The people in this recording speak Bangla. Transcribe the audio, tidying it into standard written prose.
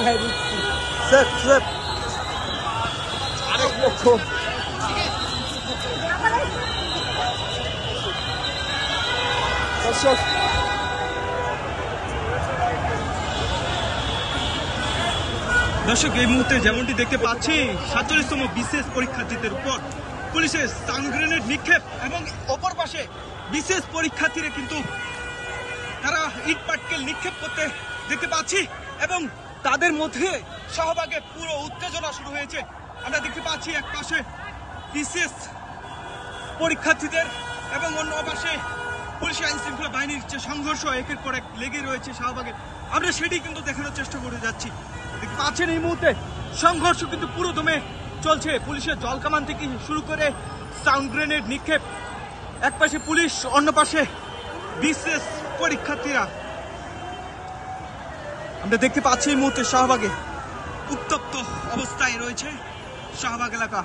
স্যার স্যার আরেক লক্ষ দর্শক এই মুহূর্তে যেমনটি দেখতে পাচ্ছি ৪৭তম বিশেষ পরীক্ষার্থীদের উপর পুলিশের স্টান গ্রেনেড নিক্ষেপ এবং অপর পাশে বিশেষ পরীক্ষার্থীরা কিন্তু তারা ইট পাটকেল নিক্ষেপ করতে দেখতে পাচ্ছি এবং তাদের মধ্যে শাহবাগে পুরো উত্তেজনা শুরু হয়েছে। আমরা দেখতে পাচ্ছি এক পাশে বিশেষ পরীক্ষার্থীদের এবং অন্য পাশে পুলিশ আইন শৃঙ্খলা বাহিনীর যে সংঘর্ষ একের পর এক লেগে রয়েছে শাহবাগে, আমরা সেটি কিন্তু দেখানোর চেষ্টা করে যাচ্ছি। দেখতে পাচ্ছেন এই মুহূর্তে সংঘর্ষ কিন্তু পুরো দমে চলছে। পুলিশের জলকামান থেকে শুরু করে সাউন্ড গ্রেনেড নিক্ষেপ, এক পাশে পুলিশ অন্য পাশে বিশেষ পরীক্ষার্থীরা। আমরা দেখতে পাচ্ছি এই মুহূর্তে শাহবাগে উত্তপ্ত অবস্থায় রয়েছে শাহবাগ এলাকা।